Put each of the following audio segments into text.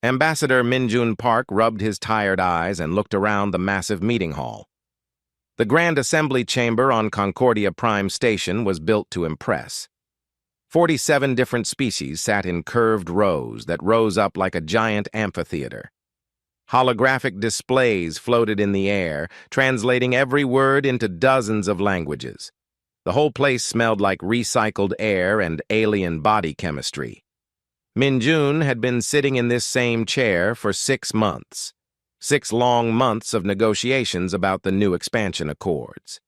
Ambassador Minjun Park rubbed his tired eyes and looked around the massive meeting hall. The Grand Assembly Chamber on Concordia Prime Station was built to impress. 47 different species sat in curved rows that rose up like a giant amphitheater. Holographic displays floated in the air, translating every word into dozens of languages. The whole place smelled like recycled air and alien body chemistry. Minjun had been sitting in this same chair for 6 months. 6 long months of negotiations about the new expansion accords.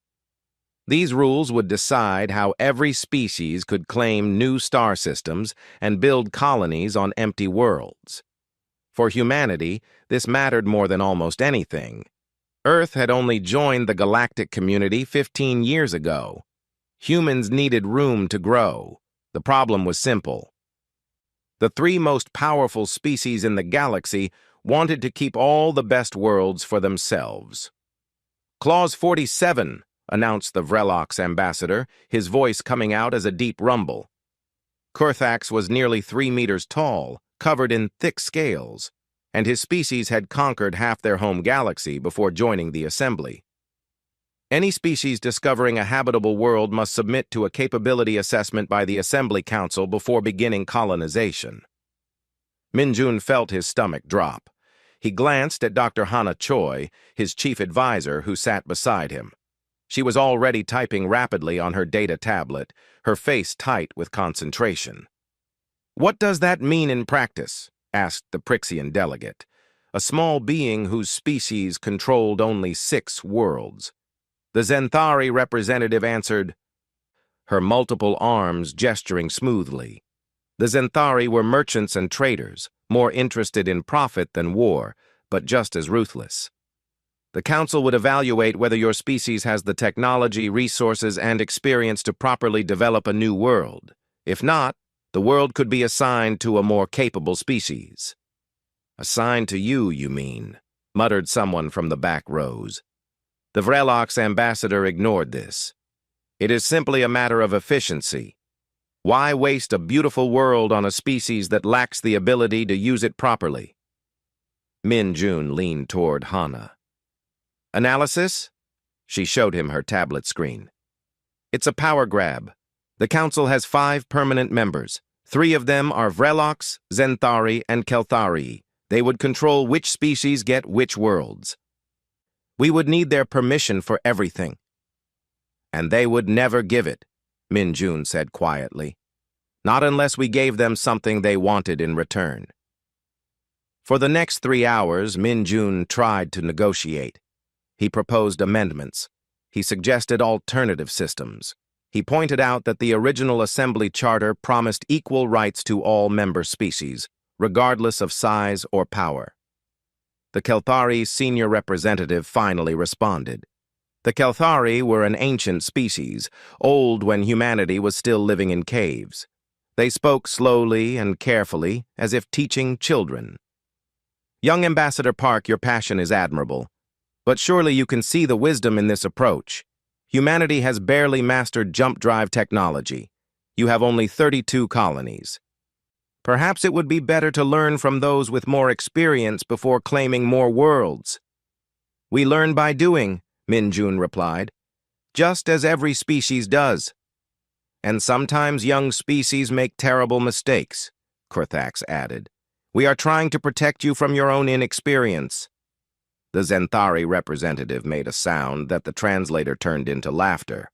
These rules would decide how every species could claim new star systems and build colonies on empty worlds. For humanity, this mattered more than almost anything. Earth had only joined the galactic community 15 years ago. Humans needed room to grow. The problem was simple. The 3 most powerful species in the galaxy wanted to keep all the best worlds for themselves. Clause 47, announced the Vrelok's ambassador, his voice coming out as a deep rumble. Kurthax was nearly 3 meters tall, covered in thick scales, and his species had conquered half their home galaxy before joining the assembly. Any species discovering a habitable world must submit to a capability assessment by the Assembly Council before beginning colonization. Minjun felt his stomach drop. He glanced at Dr. Hana Choi, his chief advisor, who sat beside him. She was already typing rapidly on her data tablet, her face tight with concentration. "What does that mean in practice?" asked the Prixian delegate, a small being whose species controlled only 6 worlds. The Zenthari representative answered, her multiple arms gesturing smoothly. The Zenthari were merchants and traders, more interested in profit than war, but just as ruthless. The Council would evaluate whether your species has the technology, resources, and experience to properly develop a new world. If not, the world could be assigned to a more capable species. "Assigned to you, you mean," muttered someone from the back rows. The Vrelok's ambassador ignored this. "It is simply a matter of efficiency. Why waste a beautiful world on a species that lacks the ability to use it properly?" Minjun leaned toward Hana. "Analysis?" She showed him her tablet screen. "It's a power grab. The Council has 5 permanent members. 3 of them are Vreloks, Zenthari, and Kelthari. They would control which species get which worlds. We would need their permission for everything." "And they would never give it," Minjun said quietly. "Not unless we gave them something they wanted in return." For the next 3 hours, Minjun tried to negotiate. He proposed amendments. He suggested alternative systems. He pointed out that the original Assembly Charter promised equal rights to all member species, regardless of size or power. The Kelthari's senior representative finally responded. The Kelthari were an ancient species, old when humanity was still living in caves. They spoke slowly and carefully, as if teaching children. "Young Ambassador Park, your passion is admirable. But surely you can see the wisdom in this approach. Humanity has barely mastered jump drive technology. You have only 32 colonies. Perhaps it would be better to learn from those with more experience before claiming more worlds." "We learn by doing," Minjun replied, "just as every species does. And sometimes young species make terrible mistakes," Kurthax added. "We are trying to protect you from your own inexperience." The Zenthari representative made a sound that the translator turned into laughter.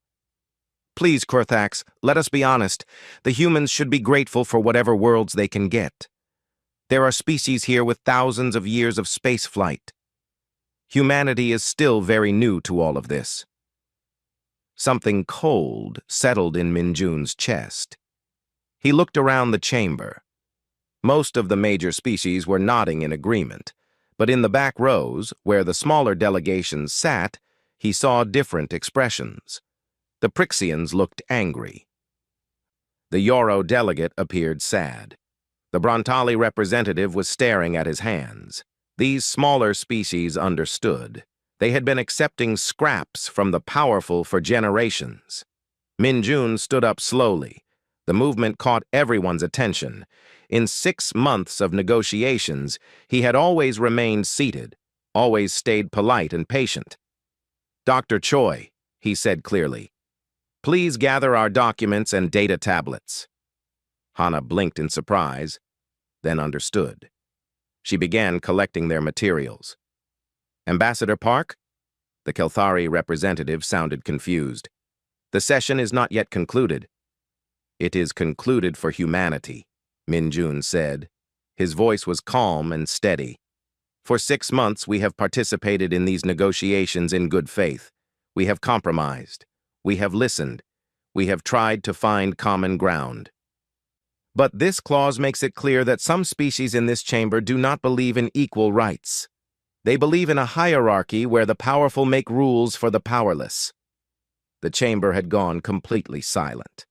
"Please, Kurthax, let us be honest. The humans should be grateful for whatever worlds they can get. There are species here with thousands of years of space flight. Humanity is still very new to all of this." Something cold settled in Minjun's chest. He looked around the chamber. Most of the major species were nodding in agreement, but in the back rows, where the smaller delegations sat, he saw different expressions. The Prixians looked angry. The Yoro delegate appeared sad. The Brontali representative was staring at his hands. These smaller species understood. They had been accepting scraps from the powerful for generations. Minjun stood up slowly. The movement caught everyone's attention. In 6 months of negotiations, he had always remained seated, always stayed polite and patient. "Dr. Choi," he said clearly, "please gather our documents and data tablets." Hana blinked in surprise, then understood. She began collecting their materials. "Ambassador Park?" The Kelthari representative sounded confused. "The session is not yet concluded." "It is concluded for humanity," Min-jun said. His voice was calm and steady. "For 6 months we have participated in these negotiations in good faith. We have compromised. We have listened. We have tried to find common ground. But this clause makes it clear that some species in this chamber do not believe in equal rights. They believe in a hierarchy where the powerful make rules for the powerless." The chamber had gone completely silent.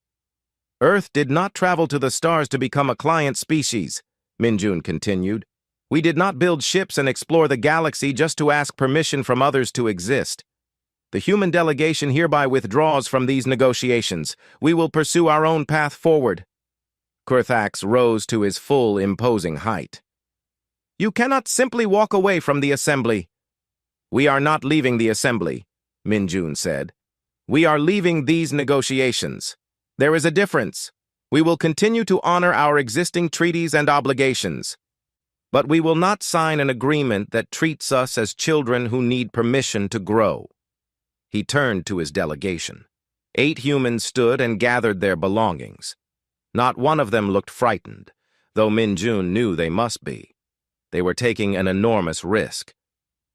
"Earth did not travel to the stars to become a client species," Min-jun continued. "We did not build ships and explore the galaxy just to ask permission from others to exist. The human delegation hereby withdraws from these negotiations. We will pursue our own path forward." Kurthax rose to his full, imposing height. "You cannot simply walk away from the assembly." "We are not leaving the assembly," Min-jun said. "We are leaving these negotiations. There is a difference. We will continue to honor our existing treaties and obligations. But we will not sign an agreement that treats us as children who need permission to grow." He turned to his delegation. 8 humans stood and gathered their belongings. Not one of them looked frightened, though Min-jun knew they must be. They were taking an enormous risk.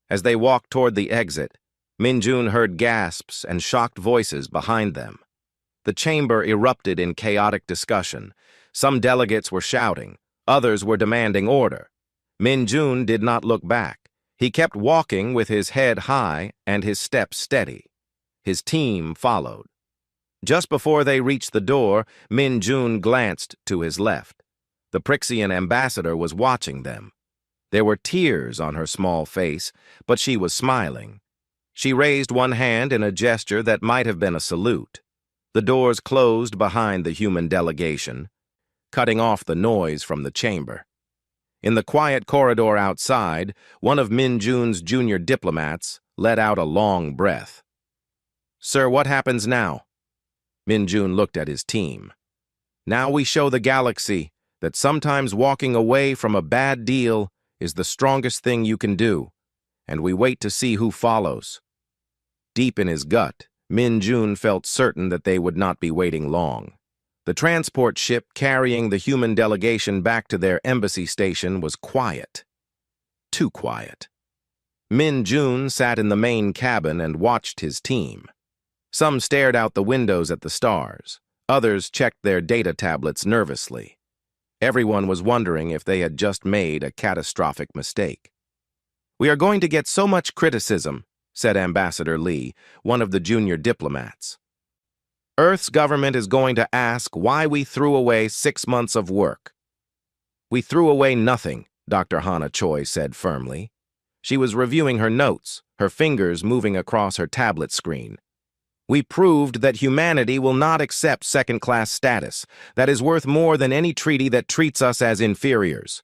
As they walked toward the exit, Min-jun heard gasps and shocked voices behind them. The chamber erupted in chaotic discussion. Some delegates were shouting, others were demanding order. Min-jun did not look back. He kept walking with his head high and his steps steady. His team followed. Just before they reached the door, Min-jun glanced to his left. The Prixian ambassador was watching them. There were tears on her small face, but she was smiling. She raised one hand in a gesture that might have been a salute. The doors closed behind the human delegation, cutting off the noise from the chamber. In the quiet corridor outside, one of Min-jun's junior diplomats let out a long breath. "Sir, what happens now?" Min-jun looked at his team. "Now we show the galaxy that sometimes walking away from a bad deal is the strongest thing you can do, and we wait to see who follows." Deep in his gut, Min-jun felt certain that they would not be waiting long. The transport ship carrying the human delegation back to their embassy station was quiet. Too quiet. Min-jun sat in the main cabin and watched his team. Some stared out the windows at the stars. Others checked their data tablets nervously. Everyone was wondering if they had just made a catastrophic mistake. "We are going to get so much criticism," said Ambassador Lee, one of the junior diplomats. "Earth's government is going to ask why we threw away 6 months of work." "We threw away nothing," Dr. Hana Choi said firmly. She was reviewing her notes, her fingers moving across her tablet screen. "We proved that humanity will not accept second-class status. That is worth more than any treaty that treats us as inferiors."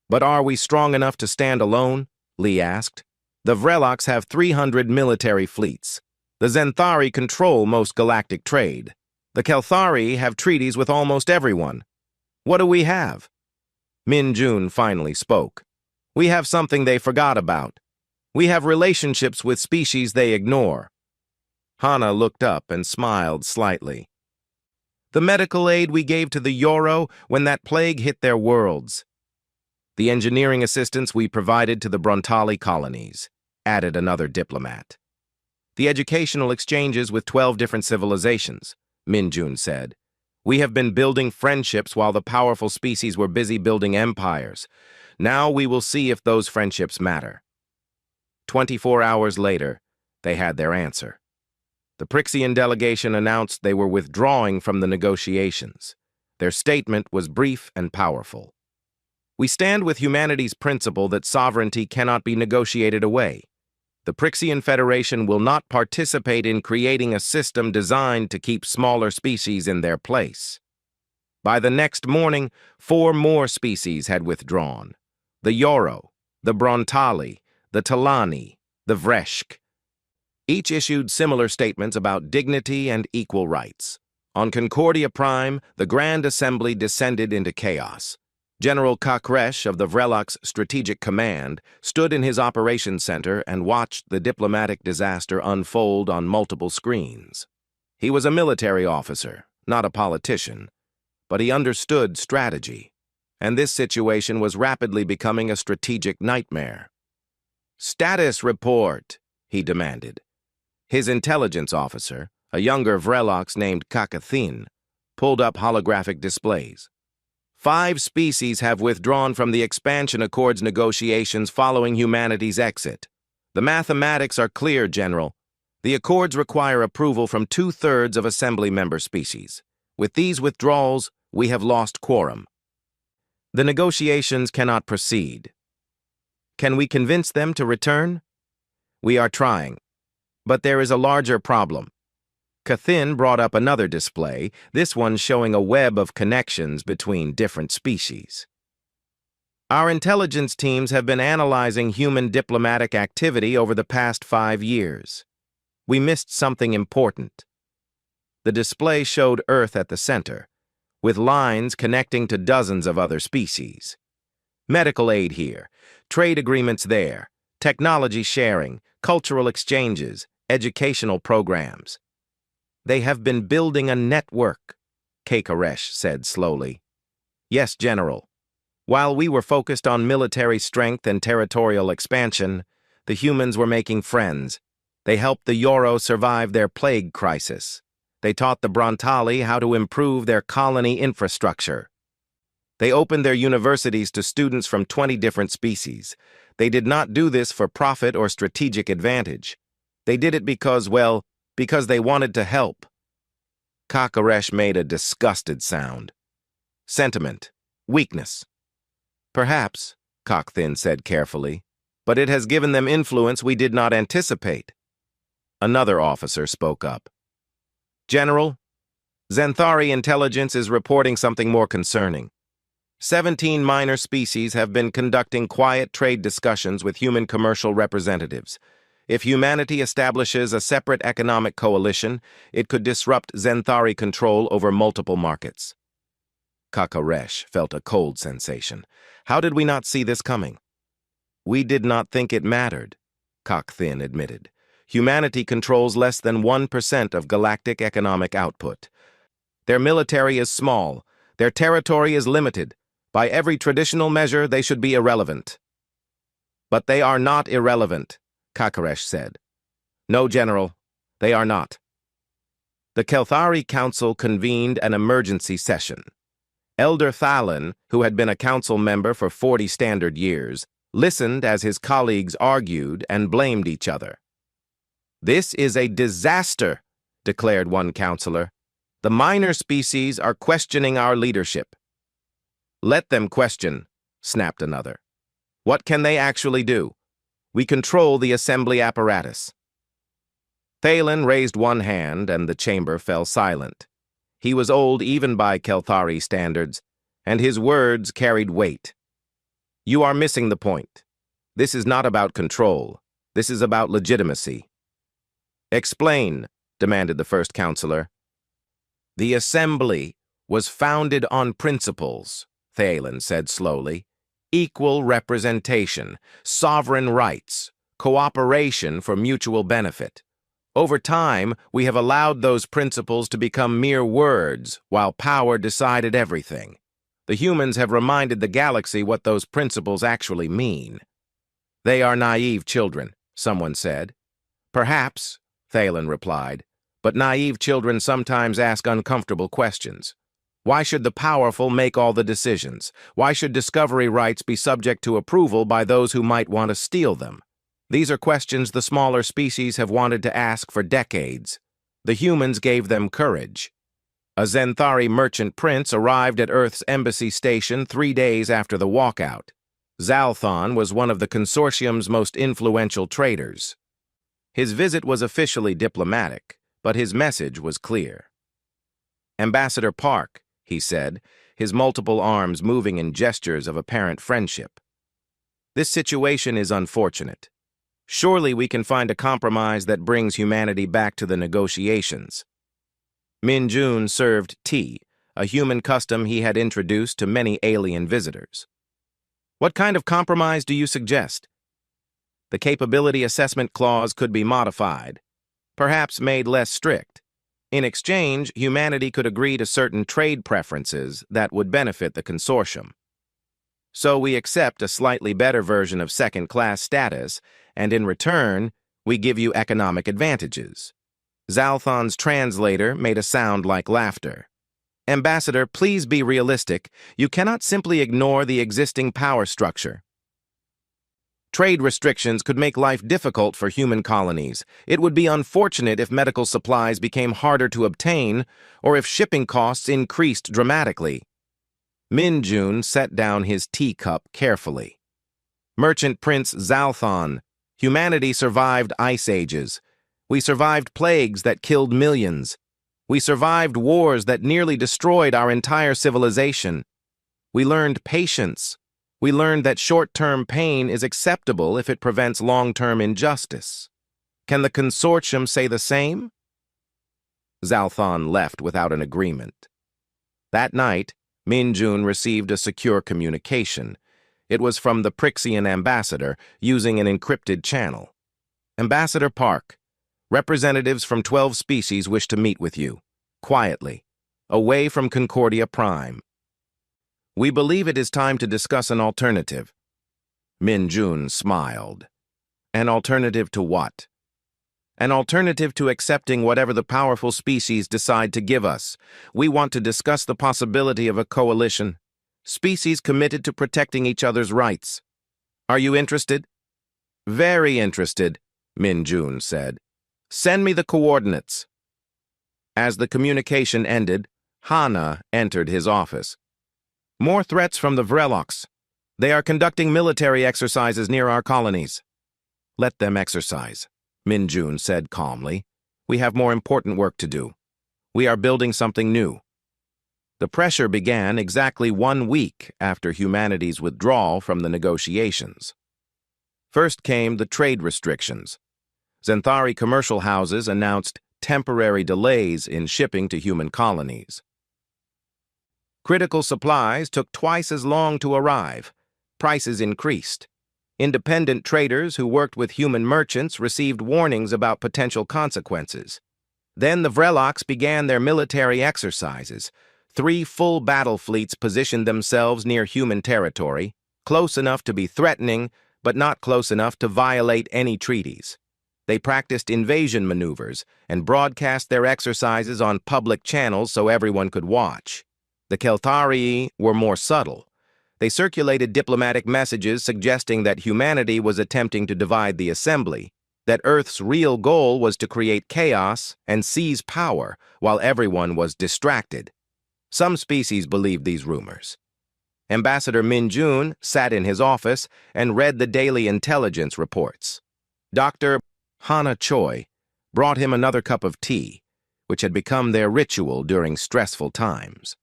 "But are we strong enough to stand alone?" Lee asked. "The Vreloks have 300 military fleets. The Zenthari control most galactic trade. The Kelthari have treaties with almost everyone. What do we have?" Min-jun finally spoke. "We have something they forgot about. We have relationships with species they ignore." Hana looked up and smiled slightly. "The medical aid we gave to the Yoro when that plague hit their worlds. The engineering assistance we provided to the Brontali colonies," added another diplomat. "The educational exchanges with 12 different civilizations," Min-jun said. "We have been building friendships while the powerful species were busy building empires. Now we will see if those friendships matter." 24 hours later, they had their answer. The Prixian delegation announced they were withdrawing from the negotiations. Their statement was brief and powerful. "We stand with humanity's principle that sovereignty cannot be negotiated away. The Prixian Federation will not participate in creating a system designed to keep smaller species in their place." By the next morning, 4 more species had withdrawn: the Yoro, the Brontali, the Talani, the Vreshk. Each issued similar statements about dignity and equal rights. On Concordia Prime, the Grand Assembly descended into chaos. General Kakresh of the Vrelok's Strategic Command stood in his operations center and watched the diplomatic disaster unfold on multiple screens. He was a military officer, not a politician, but he understood strategy, and this situation was rapidly becoming a strategic nightmare. "Status report," he demanded. His intelligence officer, a younger Vrelok named Kakathin, pulled up holographic displays. 5 species have withdrawn from the Expansion Accords negotiations following humanity's exit. The mathematics are clear, General. The Accords require approval from 2/3 of Assembly member species. With these withdrawals, we have lost quorum. The negotiations cannot proceed. Can we convince them to return? We are trying. But there is a larger problem. Kathin brought up another display, this one showing a web of connections between different species. Our intelligence teams have been analyzing human diplomatic activity over the past 5 years. We missed something important. The display showed Earth at the center, with lines connecting to dozens of other species. Medical aid here, trade agreements there, technology sharing, cultural exchanges, educational programs. They have been building a network, Kakaresh said slowly. Yes, General. While we were focused on military strength and territorial expansion, the humans were making friends. They helped the Yoro survive their plague crisis. They taught the Brontali how to improve their colony infrastructure. They opened their universities to students from 20 different species. They did not do this for profit or strategic advantage. They did it because they wanted to help. Kakaresh made a disgusted sound. Sentiment. Weakness. Perhaps, Cockfin said carefully, but it has given them influence we did not anticipate. Another officer spoke up. General, Xanthari intelligence is reporting something more concerning. 17 minor species have been conducting quiet trade discussions with human commercial representatives. If humanity establishes a separate economic coalition, it could disrupt Xanthari control over multiple markets. Kakaresh felt a cold sensation. How did we not see this coming? We did not think it mattered, Cockfin admitted. Humanity controls less than 1% of galactic economic output. Their military is small. Their territory is limited. By every traditional measure, they should be irrelevant. But they are not irrelevant, Kakaresh said. No, General, they are not. The Kelthari Council convened an emergency session. Elder Thalin, who had been a council member for 40 standard years, listened as his colleagues argued and blamed each other. This is a disaster, declared one counselor. The minor species are questioning our leadership. Let them question, snapped another. What can they actually do? We control the assembly apparatus. Thalen raised one hand and the chamber fell silent. He was old even by Kelthari standards, and his words carried weight. You are missing the point. This is not about control. This is about legitimacy. Explain, demanded the first counselor. The assembly was founded on principles, Thalen said slowly. Equal representation, sovereign rights, cooperation for mutual benefit. Over time, we have allowed those principles to become mere words, while power decided everything. The humans have reminded the galaxy what those principles actually mean. They are naive children, someone said. Perhaps, Thalen replied, but naive children sometimes ask uncomfortable questions. Why should the powerful make all the decisions? Why should discovery rights be subject to approval by those who might want to steal them? These are questions the smaller species have wanted to ask for decades. The humans gave them courage. A Xanthari merchant prince arrived at Earth's embassy station 3 days after the walkout. Zalthon was one of the consortium's most influential traders. His visit was officially diplomatic, but his message was clear. Ambassador Park, he said, his multiple arms moving in gestures of apparent friendship. This situation is unfortunate. Surely we can find a compromise that brings humanity back to the negotiations. Min Jun served tea, a human custom he had introduced to many alien visitors. What kind of compromise do you suggest? The capability assessment clause could be modified, perhaps made less strict. In exchange, humanity could agree to certain trade preferences that would benefit the consortium. So we accept a slightly better version of second-class status, and in return, we give you economic advantages. Zalthon's translator made a sound like laughter. Ambassador, please be realistic. You cannot simply ignore the existing power structure. Trade restrictions could make life difficult for human colonies. It would be unfortunate if medical supplies became harder to obtain or if shipping costs increased dramatically. Min Jun set down his teacup carefully. Merchant Prince Zalthon, humanity survived ice ages. We survived plagues that killed millions. We survived wars that nearly destroyed our entire civilization. We learned patience. We learned that short-term pain is acceptable if it prevents long-term injustice. Can the consortium say the same? Zalthon left without an agreement. That night, Min Jun received a secure communication. It was from the Prixian ambassador using an encrypted channel. Ambassador Park, representatives from 12 species wish to meet with you, quietly, away from Concordia Prime. We believe it is time to discuss an alternative. Min Jun smiled. An alternative to what? An alternative to accepting whatever the powerful species decide to give us. We want to discuss the possibility of a coalition. Species committed to protecting each other's rights. Are you interested? Very interested, Min Jun said. Send me the coordinates. As the communication ended, Hana entered his office. More threats from the Vreloks. They are conducting military exercises near our colonies. Let them exercise, Min Jun said calmly. We have more important work to do. We are building something new. The pressure began exactly 1 week after humanity's withdrawal from the negotiations. First came the trade restrictions. Zenthari commercial houses announced temporary delays in shipping to human colonies. Critical supplies took twice as long to arrive. Prices increased. Independent traders who worked with human merchants received warnings about potential consequences. Then the Vreloks began their military exercises. 3 full battle fleets positioned themselves near human territory, close enough to be threatening, but not close enough to violate any treaties. They practiced invasion maneuvers and broadcast their exercises on public channels so everyone could watch. The Keltarii were more subtle. They circulated diplomatic messages suggesting that humanity was attempting to divide the assembly, that Earth's real goal was to create chaos and seize power while everyone was distracted. Some species believed these rumors. Ambassador Min Jun sat in his office and read the daily intelligence reports. Dr. Hana Choi brought him another cup of tea, which had become their ritual during stressful times.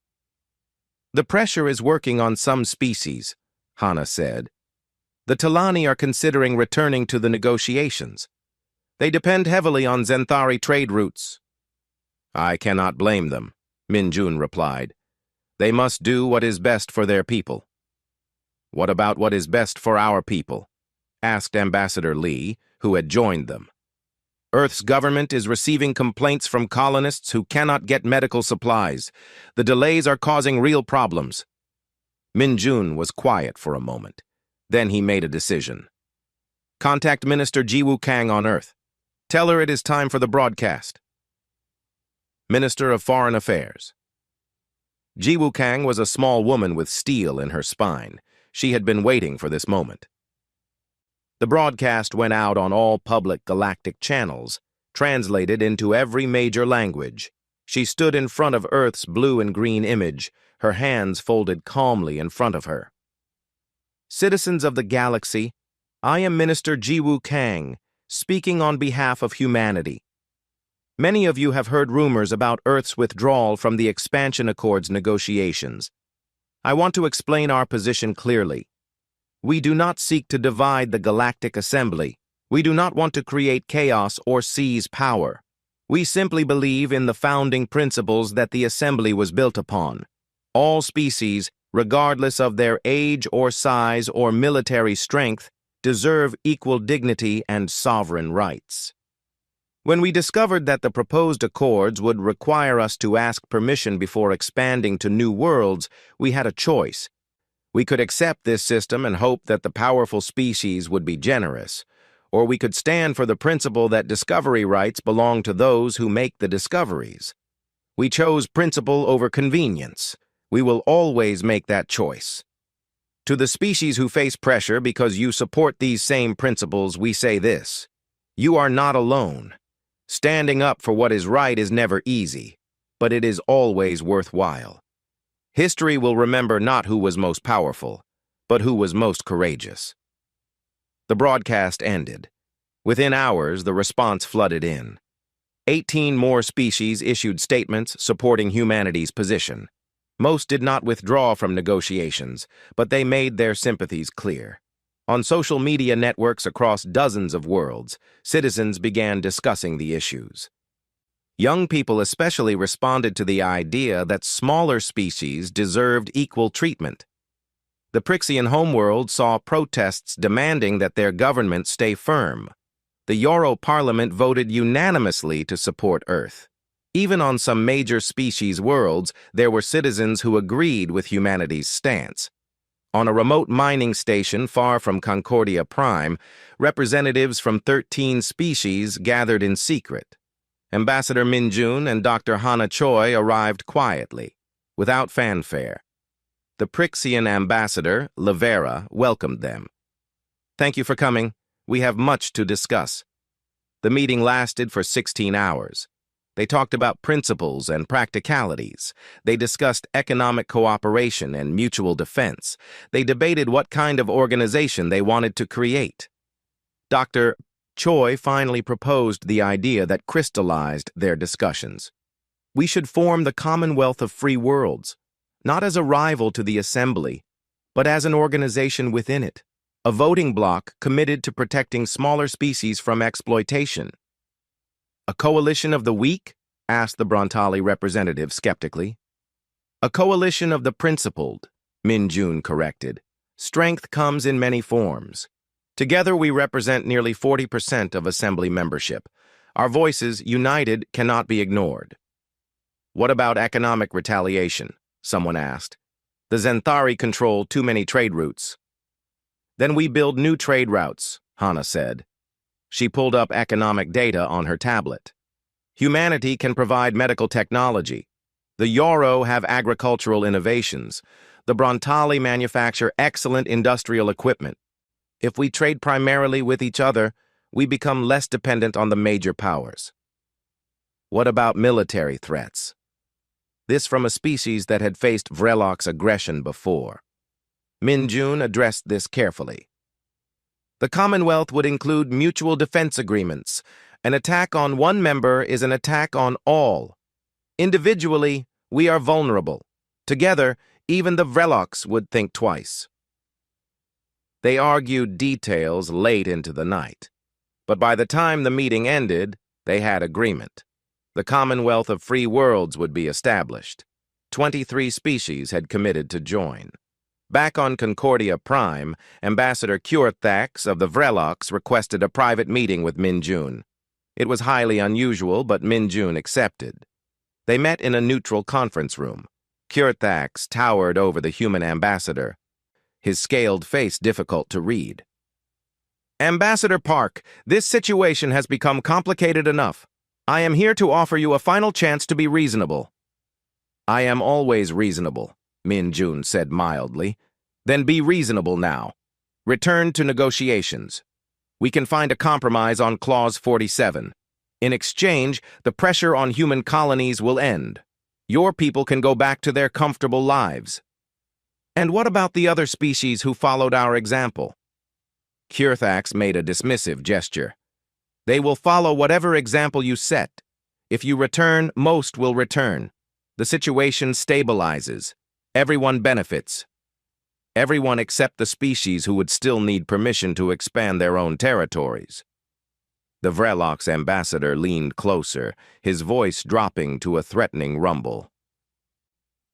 The pressure is working on some species, Hana said. The Talani are considering returning to the negotiations. They depend heavily on Zenthari trade routes. I cannot blame them, Min Jun replied. They must do what is best for their people. What about what is best for our people? Asked Ambassador Lee, who had joined them. Earth's government is receiving complaints from colonists who cannot get medical supplies. The delays are causing real problems. Min Jun was quiet for a moment. Then he made a decision. Contact Minister Jiwoo Kang on Earth. Tell her it is time for the broadcast. Minister of Foreign Affairs. Jiwoo Kang was a small woman with steel in her spine. She had been waiting for this moment. The broadcast went out on all public galactic channels, translated into every major language. She stood in front of Earth's blue and green image, her hands folded calmly in front of her. Citizens of the galaxy, I am Minister Jiwoo Kang, speaking on behalf of humanity. Many of you have heard rumors about Earth's withdrawal from the Expansion Accords negotiations. I want to explain our position clearly. We do not seek to divide the Galactic Assembly. We do not want to create chaos or seize power. We simply believe in the founding principles that the Assembly was built upon. All species, regardless of their age or size or military strength, deserve equal dignity and sovereign rights. When we discovered that the proposed accords would require us to ask permission before expanding to new worlds, we had a choice. We could accept this system and hope that the powerful species would be generous, or we could stand for the principle that discovery rights belong to those who make the discoveries. We chose principle over convenience. We will always make that choice. To the species who face pressure because you support these same principles, we say this: you are not alone. Standing up for what is right is never easy, but it is always worthwhile. History will remember not who was most powerful, but who was most courageous. The broadcast ended. Within hours, the response flooded in. 18 more species issued statements supporting humanity's position. Most did not withdraw from negotiations, but they made their sympathies clear. On social media networks across dozens of worlds, citizens began discussing the issues. Young people especially responded to the idea that smaller species deserved equal treatment. The Prixian homeworld saw protests demanding that their government stay firm. The Euro Parliament voted unanimously to support Earth. Even on some major species worlds, there were citizens who agreed with humanity's stance. On a remote mining station far from Concordia Prime, representatives from 13 species gathered in secret. Ambassador Min Jun and Dr. Hana Choi arrived quietly, without fanfare. The Prixian ambassador, Livera, welcomed them. "Thank you for coming. We have much to discuss." The meeting lasted for 16 hours. They talked about principles and practicalities. They discussed economic cooperation and mutual defense. They debated what kind of organization they wanted to create. Dr. Choi finally proposed the idea that crystallized their discussions. We should form the Commonwealth of Free Worlds, not as a rival to the Assembly, but as an organization within it, a voting bloc committed to protecting smaller species from exploitation. "A coalition of the weak?" asked the Brontali representative skeptically. "A coalition of the principled," Min Jun corrected. "Strength comes in many forms. Together we represent nearly 40% of Assembly membership. Our voices, united, cannot be ignored." "What about economic retaliation?" someone asked. "The Zenthari control too many trade routes." "Then we build new trade routes," Hana said. She pulled up economic data on her tablet. "Humanity can provide medical technology. The Euro have agricultural innovations. The Brontali manufacture excellent industrial equipment. If we trade primarily with each other, we become less dependent on the major powers." "What about military threats?" This from a species that had faced Vrelok's aggression before. Min Jun addressed this carefully. "The Commonwealth would include mutual defense agreements. An attack on one member is an attack on all. Individually, we are vulnerable. Together, even the Vreloks would think twice." They argued details late into the night. But by the time the meeting ended, they had agreement. The Commonwealth of Free Worlds would be established. 23 species had committed to join. Back on Concordia Prime, Ambassador Kurthax of the Vreloks requested a private meeting with Min Jun. It was highly unusual, but Min Jun accepted. They met in a neutral conference room. Kurthax towered over the human ambassador, his scaled face difficult to read. "Ambassador Park, this situation has become complicated enough. I am here to offer you a final chance to be reasonable." "I am always reasonable," Min Jun said mildly. "Then be reasonable now. Return to negotiations. We can find a compromise on Clause 47. In exchange, the pressure on human colonies will end. Your people can go back to their comfortable lives." "And what about the other species who followed our example?" Kurthax made a dismissive gesture. "They will follow whatever example you set. If you return, most will return. The situation stabilizes. Everyone benefits. Everyone except the species who would still need permission to expand their own territories. The Vrelok's ambassador leaned closer, his voice dropping to a threatening rumble.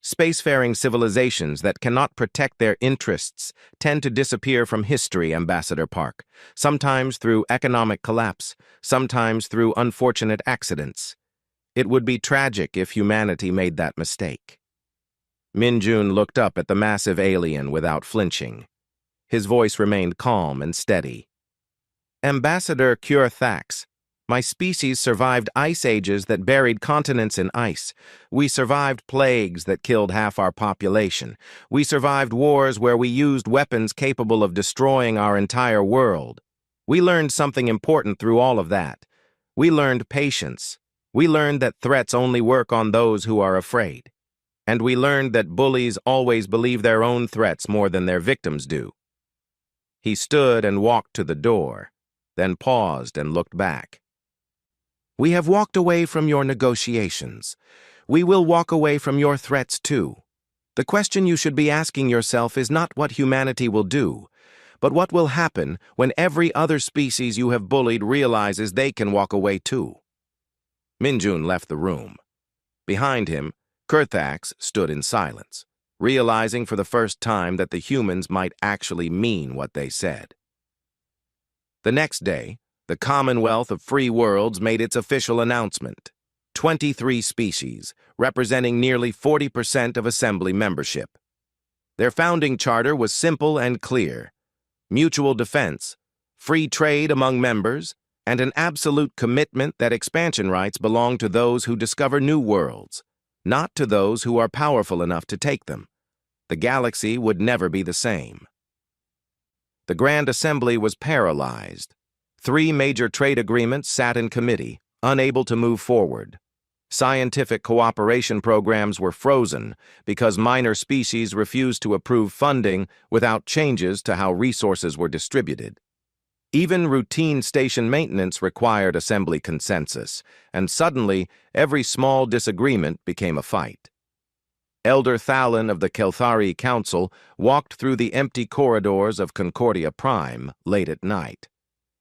Spacefaring civilizations that cannot protect their interests tend to disappear from history, Ambassador Park, sometimes through economic collapse, sometimes through unfortunate accidents. It would be tragic if humanity made that mistake. Minjun looked up at the massive alien without flinching. His voice remained calm and steady. Ambassador Thax, my species survived ice ages that buried continents in ice. We survived plagues that killed half our population. We survived wars where we used weapons capable of destroying our entire world. We learned something important through all of that. We learned patience. We learned that threats only work on those who are afraid. And we learned that bullies always believe their own threats more than their victims do. He stood and walked to the door, then paused and looked back. We have walked away from your negotiations. We will walk away from your threats too. The question you should be asking yourself is not what humanity will do, but what will happen when every other species you have bullied realizes they can walk away too. Minjun left the room. Behind him, Kurthax stood in silence, realizing for the first time that the humans might actually mean what they said. The next day, the Commonwealth of Free Worlds made its official announcement. 23 species, representing nearly 40% of Assembly membership. Their founding charter was simple and clear: mutual defense, free trade among members, and an absolute commitment that expansion rights belong to those who discover new worlds, not to those who are powerful enough to take them. The galaxy would never be the same. The Grand Assembly was paralyzed. 3 major trade agreements sat in committee, unable to move forward. Scientific cooperation programs were frozen because minor species refused to approve funding without changes to how resources were distributed. Even routine station maintenance required Assembly consensus, and suddenly every small disagreement became a fight. Elder Thalin of the Kelthari Council walked through the empty corridors of Concordia Prime late at night.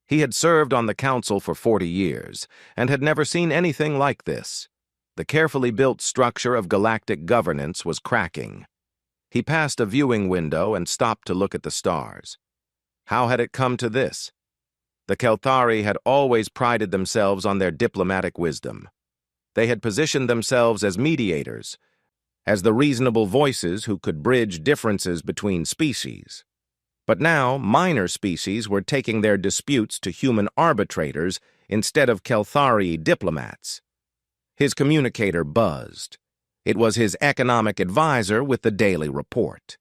He had served on the council for 40 years and had never seen anything like this. The carefully built structure of galactic governance was cracking. He passed a viewing window and stopped to look at the stars. How had it come to this? The Kelthari had always prided themselves on their diplomatic wisdom. They had positioned themselves as mediators, as the reasonable voices who could bridge differences between species. But now, minor species were taking their disputes to human arbitrators instead of Kelthari diplomats. His communicator buzzed. It was his economic advisor with the daily report.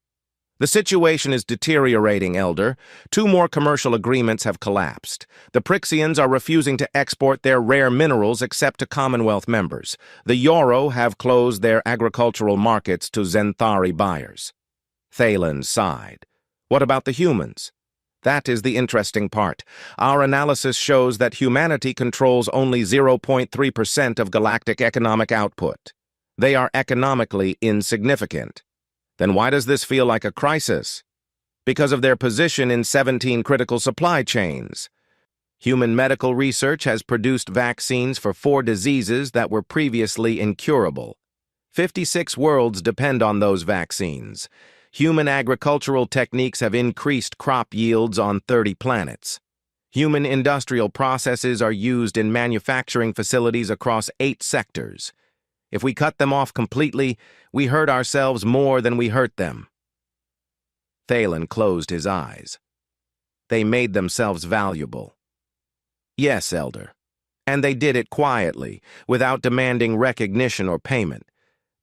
The situation is deteriorating, Elder. 2 more commercial agreements have collapsed. The Prixians are refusing to export their rare minerals except to Commonwealth members. The Yoro have closed their agricultural markets to Zenthari buyers. Thalen sighed. What about the humans? That is the interesting part. Our analysis shows that humanity controls only 0.3% of galactic economic output. They are economically insignificant. Then why does this feel like a crisis? Because of their position in 17 critical supply chains. Human medical research has produced vaccines for 4 diseases that were previously incurable. 56 worlds depend on those vaccines. Human agricultural techniques have increased crop yields on 30 planets. Human industrial processes are used in manufacturing facilities across 8 sectors. If we cut them off completely, we hurt ourselves more than we hurt them. Thalen closed his eyes. They made themselves valuable. Yes, Elder. And they did it quietly, without demanding recognition or payment.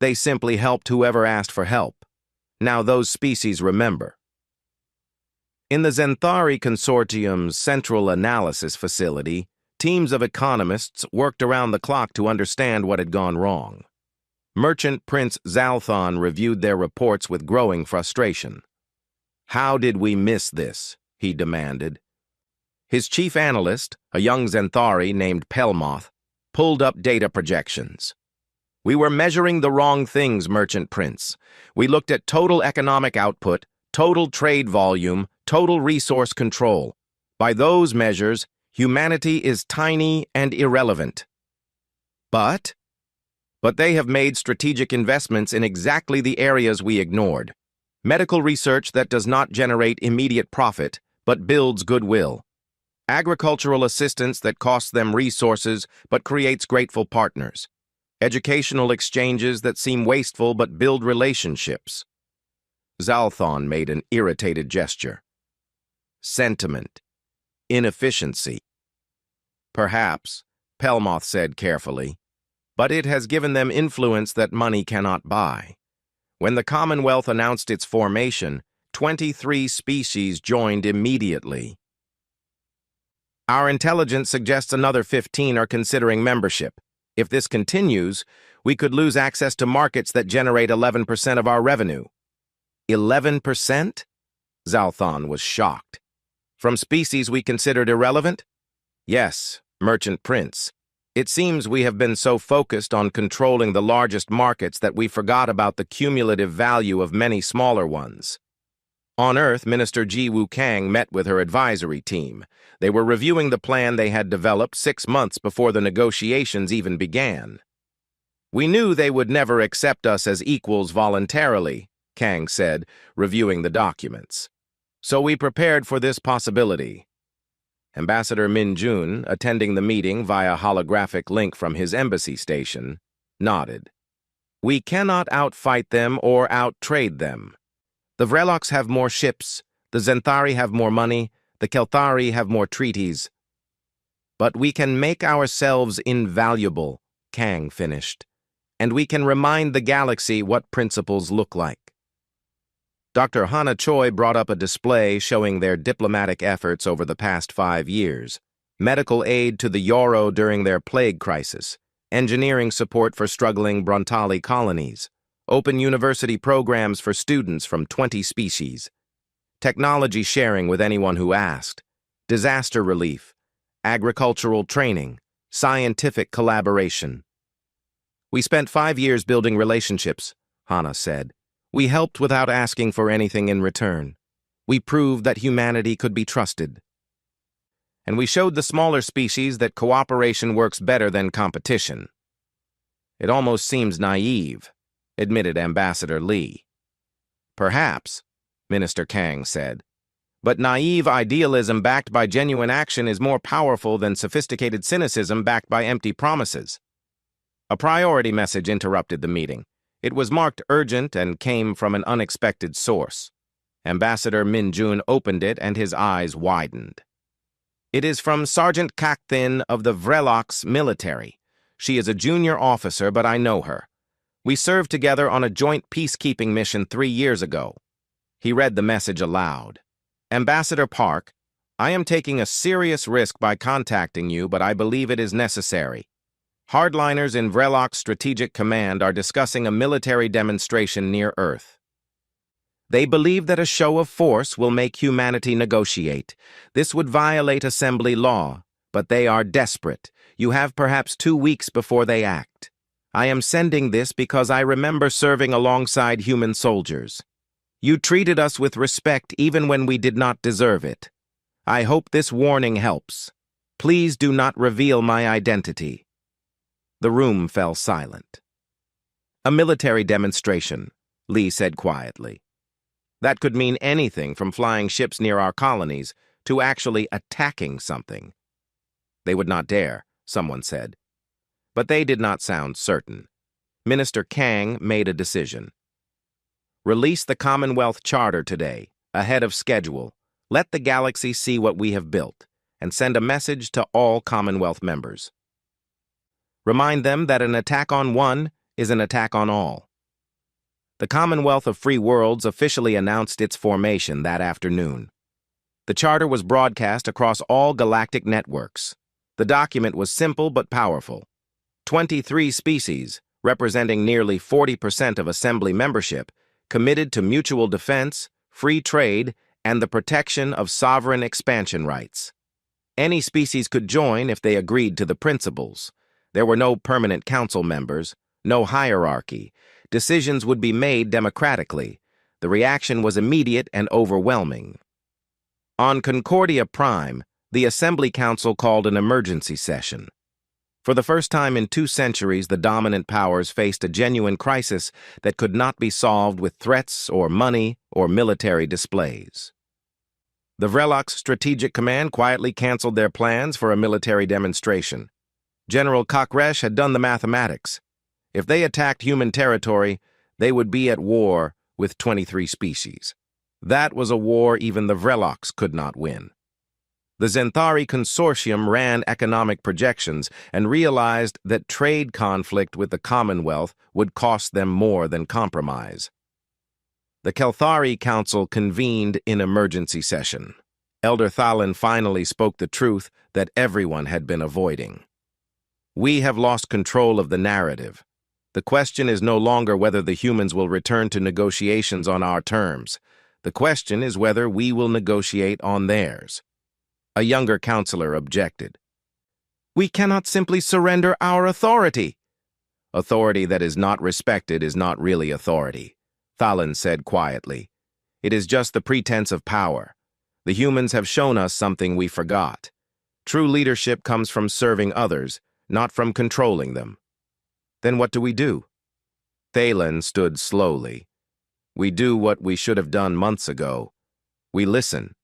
They simply helped whoever asked for help. Now those species remember. In the Zenthari Consortium's Central Analysis Facility, teams of economists worked around the clock to understand what had gone wrong. Merchant Prince Zalthon reviewed their reports with growing frustration. How did we miss this? He demanded. His chief analyst, a young Zenthari named Pelmoth, pulled up data projections. We were measuring the wrong things, Merchant Prince. We looked at total economic output, total trade volume, total resource control. By those measures, humanity is tiny and irrelevant. But they have made strategic investments in exactly the areas we ignored. Medical research that does not generate immediate profit, but builds goodwill. Agricultural assistance that costs them resources, but creates grateful partners. Educational exchanges that seem wasteful, but build relationships. Zalthon made an irritated gesture. Sentiment. Inefficiency. Perhaps, Pelmoth said carefully, but it has given them influence that money cannot buy. When the Commonwealth announced its formation, 23 species joined immediately. Our intelligence suggests another 15 are considering membership. If this continues, we could lose access to markets that generate 11% of our revenue. 11%? Zalthon was shocked. From species we considered irrelevant? Yes, Merchant Prince. It seems we have been so focused on controlling the largest markets that we forgot about the cumulative value of many smaller ones. On Earth, Minister Jiwoo Kang met with her advisory team. They were reviewing the plan they had developed 6 months before the negotiations even began. We knew they would never accept us as equals voluntarily, Kang said, reviewing the documents. So we prepared for this possibility. Ambassador Min Jun, attending the meeting via holographic link from his embassy station, nodded. We cannot outfight them or outtrade them. The Vreloks have more ships, the Zenthari have more money, the Kelthari have more treaties. But we can make ourselves invaluable, Kang finished, and we can remind the galaxy what principles look like. Dr. Hana Choi brought up a display showing their diplomatic efforts over the past 5 years, medical aid to the Yoro during their plague crisis, engineering support for struggling Brontali colonies, open university programs for students from 20 species, technology sharing with anyone who asked, disaster relief, agricultural training, scientific collaboration. We spent 5 years building relationships, Hana said. We helped without asking for anything in return. We proved that humanity could be trusted. And we showed the smaller species that cooperation works better than competition. It almost seems naive, admitted Ambassador Lee. Perhaps, Minister Kang said, but naive idealism backed by genuine action is more powerful than sophisticated cynicism backed by empty promises. A priority message interrupted the meeting. It was marked urgent and came from an unexpected source. Ambassador Min Jun opened it and his eyes widened. It is from Sergeant Kakthin of the Vreloks military. She is a junior officer, but I know her. We served together on a joint peacekeeping mission 3 years ago. He read the message aloud. Ambassador Park, I am taking a serious risk by contacting you, but I believe it is necessary. Hardliners in Vrelok's Strategic Command are discussing a military demonstration near Earth. They believe that a show of force will make humanity negotiate. This would violate assembly law, but they are desperate. You have perhaps 2 weeks before they act. I am sending this because I remember serving alongside human soldiers. You treated us with respect even when we did not deserve it. I hope this warning helps. Please do not reveal my identity. The room fell silent. A military demonstration, Lee said quietly. That could mean anything from flying ships near our colonies to actually attacking something. They would not dare, someone said. But they did not sound certain. Minister Kang made a decision. Release the Commonwealth Charter today, ahead of schedule. Let the galaxy see what we have built, and send a message to all Commonwealth members. Remind them that an attack on one is an attack on all. The Commonwealth of Free Worlds officially announced its formation that afternoon. The charter was broadcast across all galactic networks. The document was simple but powerful. 23 species, representing nearly 40% of Assembly membership, committed to mutual defense, free trade, and the protection of sovereign expansion rights. Any species could join if they agreed to the principles. There were no permanent council members, no hierarchy. Decisions would be made democratically. The reaction was immediate and overwhelming. On Concordia Prime, the Assembly Council called an emergency session. For the first time in 2 centuries, the dominant powers faced a genuine crisis that could not be solved with threats or money or military displays. The Vrelok's Strategic Command quietly canceled their plans for a military demonstration. General Kokresh had done the mathematics. If they attacked human territory, they would be at war with 23 species. That was a war even the Vreloks could not win. The Zenthari Consortium ran economic projections and realized that trade conflict with the Commonwealth would cost them more than compromise. The Kelthari Council convened in emergency session. Elder Thalin finally spoke the truth that everyone had been avoiding. We have lost control of the narrative. The question is no longer whether the humans will return to negotiations on our terms. The question is whether we will negotiate on theirs. A younger counselor objected. We cannot simply surrender our authority. Authority that is not respected is not really authority, Thalin said quietly. It is just the pretense of power. The humans have shown us something we forgot. True leadership comes from serving others, not from controlling them. Then what do we do? Thalin stood slowly. We do what we should have done months ago. We listen.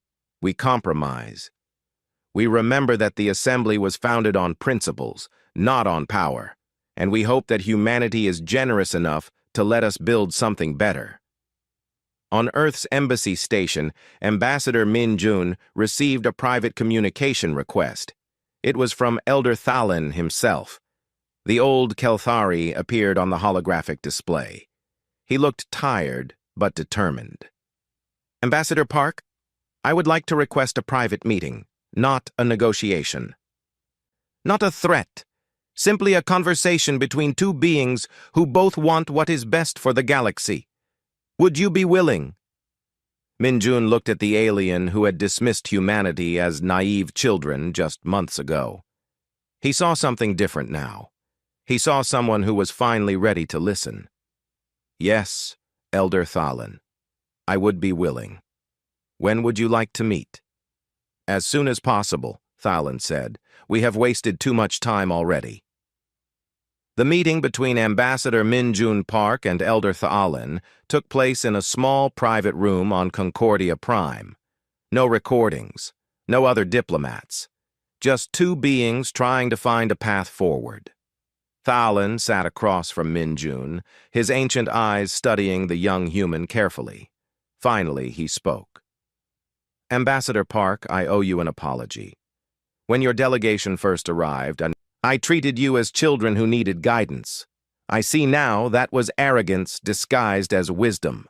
We compromise. We remember that the Assembly was founded on principles, not on power, and we hope that humanity is generous enough to let us build something better. On Earth's embassy station, Ambassador Min Jun received a private communication request. It was from Elder Thalin himself. The old Kelthari appeared on the holographic display. He looked tired but determined. Ambassador Park, I would like to request a private meeting. Not a negotiation. Not a threat, simply a conversation between 2 beings who both want what is best for the galaxy. Would you be willing? Min Jun looked at the alien who had dismissed humanity as naive children just months ago. He saw something different now. He saw someone who was finally ready to listen. Yes, Elder Thalin, I would be willing. When would you like to meet? As soon as possible, Thalin said. We have wasted too much time already. The meeting between Ambassador Min Jun Park and Elder Thalin took place in a small private room on Concordia Prime. No recordings, no other diplomats. Just 2 beings trying to find a path forward. Thalin sat across from Min Jun, his ancient eyes studying the young human carefully. Finally, he spoke. Ambassador Park, I owe you an apology. When your delegation first arrived, I treated you as children who needed guidance. I see now that was arrogance disguised as wisdom.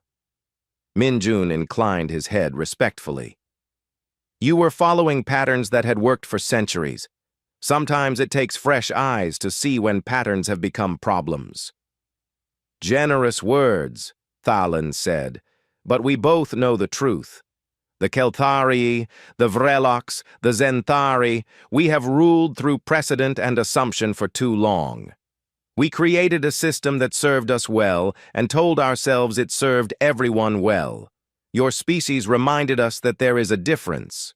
Min Jun inclined his head respectfully. You were following patterns that had worked for centuries. Sometimes it takes fresh eyes to see when patterns have become problems. Generous words, Thalin said, but we both know the truth. The Kelthari, the Vreloks, the Zenthari, we have ruled through precedent and assumption for too long. We created a system that served us well and told ourselves it served everyone well. Your species reminded us that there is a difference.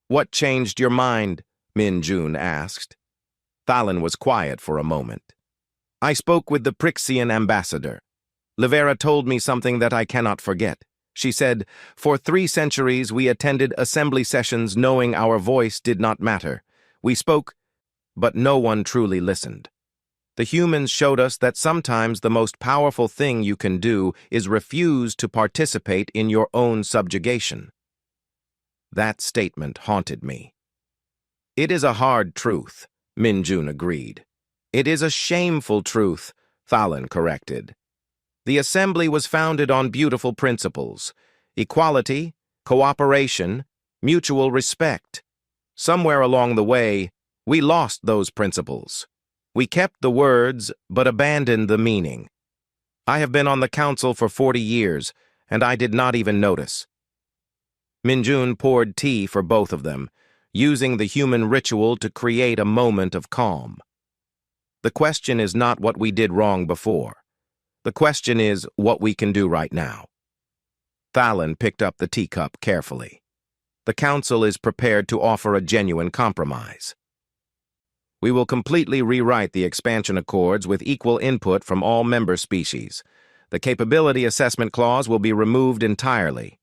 What changed your mind? Min Jun asked. Thalin was quiet for a moment. I spoke with the Prixian ambassador. Livera told me something that I cannot forget. She said, for 3 centuries we attended assembly sessions knowing our voice did not matter. We spoke, but no one truly listened. The humans showed us that sometimes the most powerful thing you can do is refuse to participate in your own subjugation. That statement haunted me. It is a hard truth, Min Jun agreed. It is a shameful truth, Thalin corrected. The assembly was founded on beautiful principles: equality, cooperation, mutual respect. Somewhere along the way, we lost those principles. We kept the words, but abandoned the meaning. I have been on the council for 40 years, and I did not even notice. Min Jun poured tea for both of them, using the human ritual to create a moment of calm. The question is not what we did wrong before. The question is what we can do right now. Thalen picked up the teacup carefully. The Council is prepared to offer a genuine compromise. We will completely rewrite the expansion accords with equal input from all member species. The capability assessment clause will be removed entirely.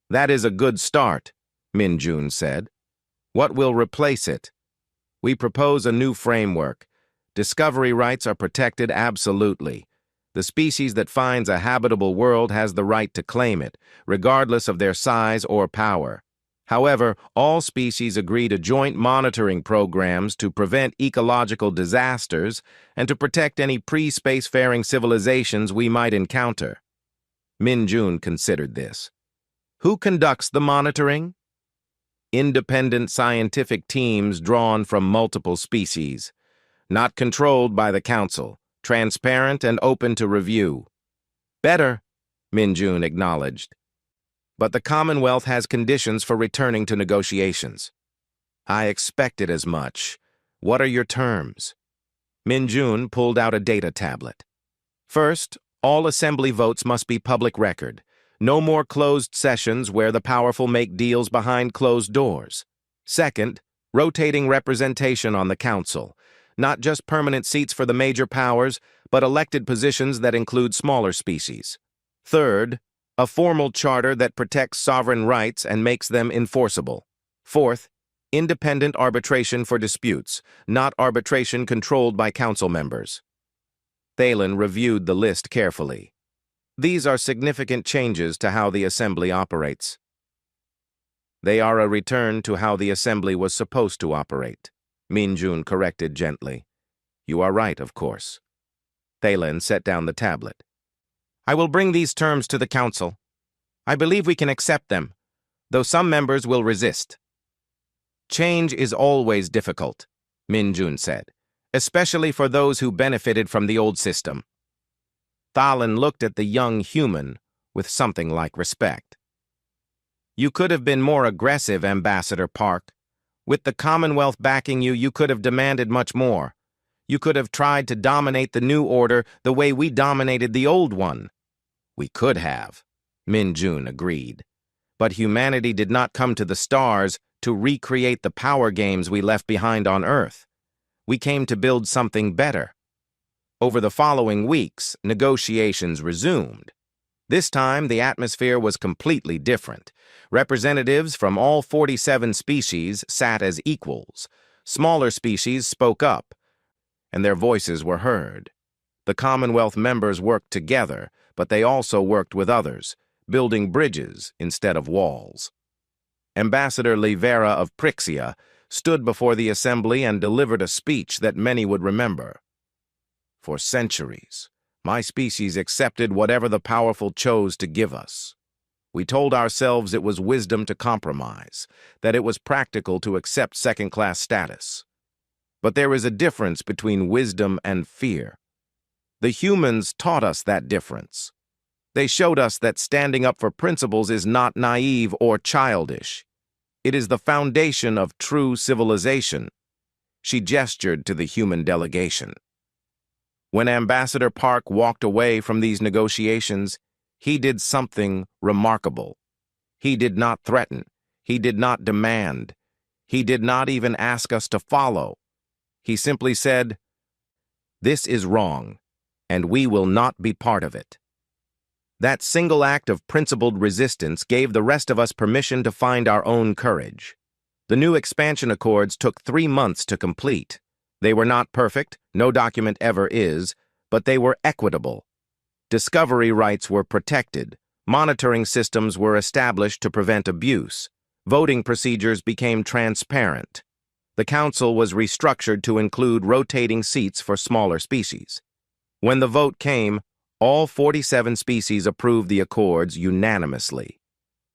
That is a good start, Min-Jun said. What will replace it? We propose a new framework. Discovery rights are protected absolutely. The species that finds a habitable world has the right to claim it, regardless of their size or power. However, all species agree to joint monitoring programs to prevent ecological disasters and to protect any pre-spacefaring civilizations we might encounter. Min-Jun considered this. Who conducts the monitoring? Independent scientific teams drawn from multiple species, not controlled by the Council, transparent and open to review. Better, Min-Jun acknowledged. But the Commonwealth has conditions for returning to negotiations. I expected as much. What are your terms? Min-Jun pulled out a data tablet. First, all assembly votes must be public record. No more closed sessions where the powerful make deals behind closed doors. Second, rotating representation on the Council. Not just permanent seats for the major powers, but elected positions that include smaller species. Third, a formal charter that protects sovereign rights and makes them enforceable. Fourth, independent arbitration for disputes, not arbitration controlled by Council members. Thalen reviewed the list carefully. These are significant changes to how the Assembly operates. They are a return to how the Assembly was supposed to operate, Min-Jun corrected gently. You are right, of course. Thalen set down the tablet. I will bring these terms to the Council. I believe we can accept them, though some members will resist. Change is always difficult, Min-Jun said, especially for those who benefited from the old system. Thalen looked at the young human with something like respect. You could have been more aggressive, Ambassador Park. With the Commonwealth backing you, you could have demanded much more. You could have tried to dominate the new order the way we dominated the old one. We could have, Min-Jun agreed. But humanity did not come to the stars to recreate the power games we left behind on Earth. We came to build something better. Over the following weeks, negotiations resumed. This time, the atmosphere was completely different. Representatives from all 47 species sat as equals. Smaller species spoke up, and their voices were heard. The Commonwealth members worked together, but they also worked with others, building bridges instead of walls. Ambassador Livera of Prixia stood before the Assembly and delivered a speech that many would remember. For centuries, my species accepted whatever the powerful chose to give us. We told ourselves it was wisdom to compromise, that it was practical to accept second-class status. But there is a difference between wisdom and fear. The humans taught us that difference. They showed us that standing up for principles is not naive or childish. It is the foundation of true civilization. She gestured to the human delegation. When Ambassador Park walked away from these negotiations, he did something remarkable. He did not threaten. He did not demand. He did not even ask us to follow. He simply said, "This is wrong, and we will not be part of it." That single act of principled resistance gave the rest of us permission to find our own courage. The new expansion accords took 3 months to complete. They were not perfect, no document ever is, but they were equitable. Discovery rights were protected. Monitoring systems were established to prevent abuse. Voting procedures became transparent. The Council was restructured to include rotating seats for smaller species. When the vote came, all 47 species approved the accords unanimously.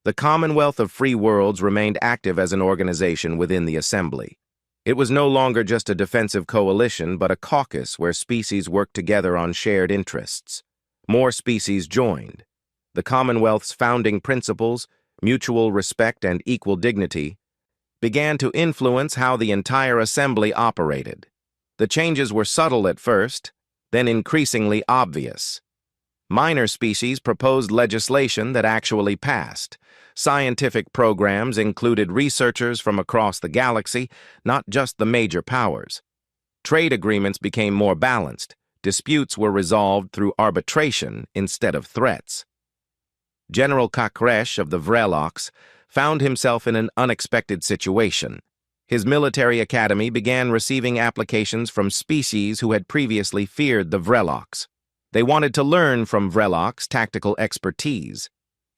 The Commonwealth of Free Worlds remained active as an organization within the Assembly. It was no longer just a defensive coalition, but a caucus where species worked together on shared interests. More species joined. The Commonwealth's founding principles, mutual respect and equal dignity, began to influence how the entire Assembly operated. The changes were subtle at first, then increasingly obvious. Minor species proposed legislation that actually passed. Scientific programs included researchers from across the galaxy, not just the major powers. Trade agreements became more balanced. Disputes were resolved through arbitration instead of threats. General Kakresh of the Vreloks found himself in an unexpected situation. His military academy began receiving applications from species who had previously feared the Vreloks. They wanted to learn from Vreloks' tactical expertise.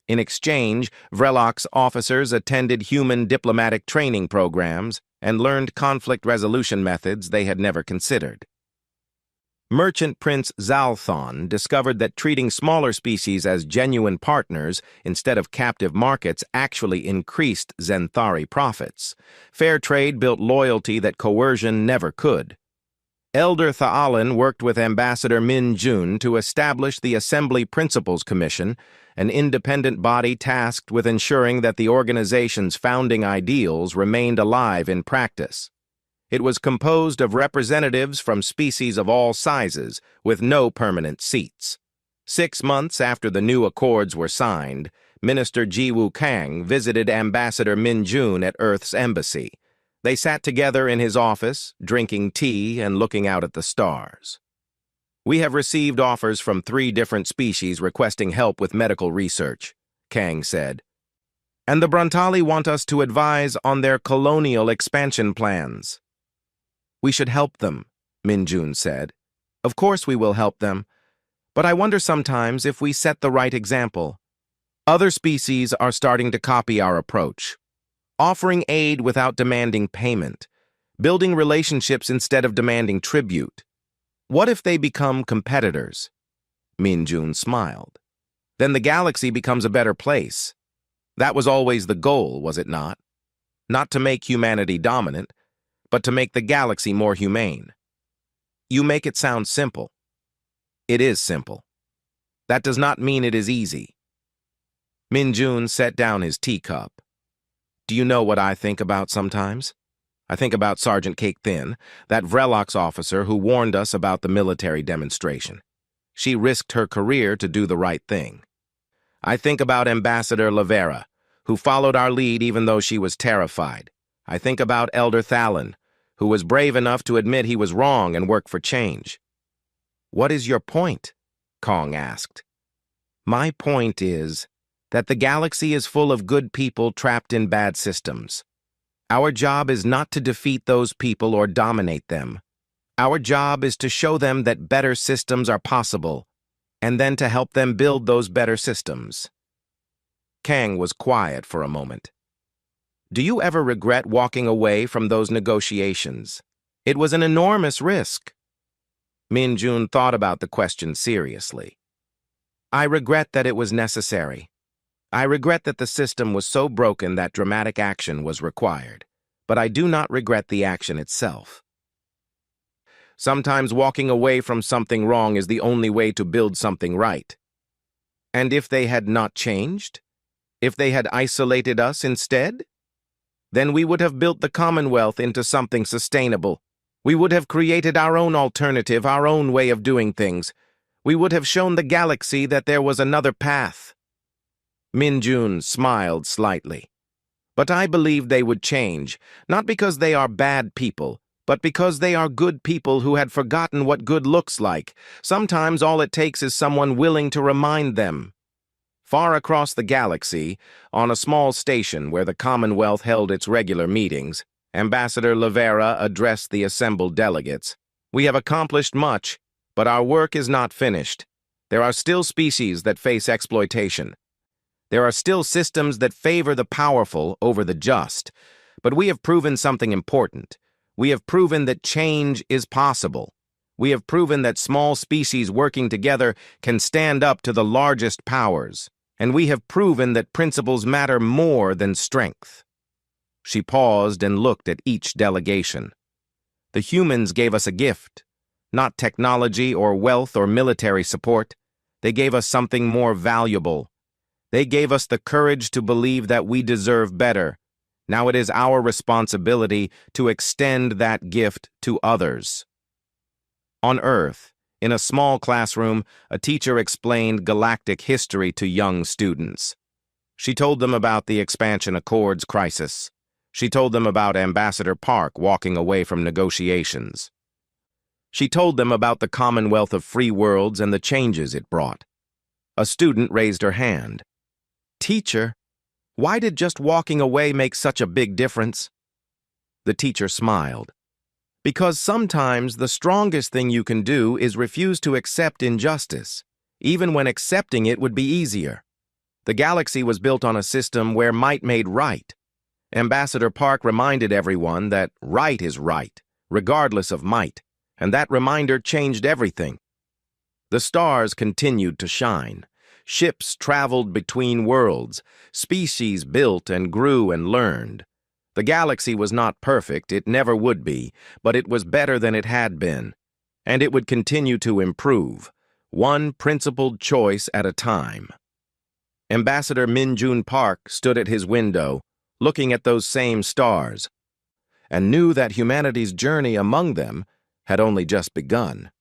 In exchange, Vreloks officers attended human diplomatic training programs and learned conflict resolution methods they had never considered. Merchant Prince Zalthon discovered that treating smaller species as genuine partners instead of captive markets actually increased Zenthari profits. Fair trade built loyalty that coercion never could. Elder Thaalan worked with Ambassador Min Jun to establish the Assembly Principles Commission, an independent body tasked with ensuring that the organization's founding ideals remained alive in practice. It was composed of representatives from species of all sizes, with no permanent seats. 6 months after the new accords were signed, Minister Jiwoo Kang visited Ambassador Min Jun at Earth's embassy. They sat together in his office, drinking tea and looking out at the stars. "We have received offers from 3 different species requesting help with medical research," Kang said. "And the Bruntali want us to advise on their colonial expansion plans." "We should help them," Min Jun said. "Of course we will help them, but I wonder sometimes if we set the right example. Other species are starting to copy our approach, offering aid without demanding payment, building relationships instead of demanding tribute. What if they become competitors?" Min Jun smiled. "Then the galaxy becomes a better place. That was always the goal, was it not? Not to make humanity dominant, but to make the galaxy more humane." "You make it sound simple." "It is simple. That does not mean it is easy." Min Jun set down his teacup. "Do you know what I think about sometimes? I think about Sergeant Cake Thin, that Vreloks officer who warned us about the military demonstration. She risked her career to do the right thing. I think about Ambassador Lavera, who followed our lead even though she was terrified. I think about Elder Thaalan, who was brave enough to admit he was wrong and work for change." "What is your point?" Kang asked. "My point is that the galaxy is full of good people trapped in bad systems. Our job is not to defeat those people or dominate them. Our job is to show them that better systems are possible, and then to help them build those better systems." Kang was quiet for a moment. "Do you ever regret walking away from those negotiations? It was an enormous risk." Min Jun thought about the question seriously. "I regret that it was necessary. I regret that the system was so broken that dramatic action was required, but I do not regret the action itself. Sometimes walking away from something wrong is the only way to build something right. And if they had not changed? If they had isolated us instead? Then we would have built the Commonwealth into something sustainable. We would have created our own alternative, our own way of doing things. We would have shown the galaxy that there was another path." Min Jun smiled slightly. "But I believe they would change, not because they are bad people, but because they are good people who had forgotten what good looks like. Sometimes all it takes is someone willing to remind them." Far across the galaxy, on a small station where the Commonwealth held its regular meetings, Ambassador Lavera addressed the assembled delegates. "We have accomplished much, but our work is not finished. There are still species that face exploitation. There are still systems that favor the powerful over the just. But we have proven something important. We have proven that change is possible. We have proven that small species working together can stand up to the largest powers. And we have proven that principles matter more than strength." She paused and looked at each delegation. "The humans gave us a gift, not technology or wealth or military support. They gave us something more valuable. They gave us the courage to believe that we deserve better. Now it is our responsibility to extend that gift to others." On Earth, in a small classroom, a teacher explained galactic history to young students. She told them about the Expansion Accords crisis. She told them about Ambassador Park walking away from negotiations. She told them about the Commonwealth of Free Worlds and the changes it brought. A student raised her hand. "Teacher, why did just walking away make such a big difference?" The teacher smiled. "Because sometimes the strongest thing you can do is refuse to accept injustice, even when accepting it would be easier. The galaxy was built on a system where might made right. Ambassador Park reminded everyone that right is right, regardless of might, and that reminder changed everything. The stars continued to shine. Ships traveled between worlds. Species built and grew and learned. The galaxy was not perfect, it never would be, but it was better than it had been. And it would continue to improve, one principled choice at a time." Ambassador Min-Jun Park stood at his window, looking at those same stars, and knew that humanity's journey among them had only just begun.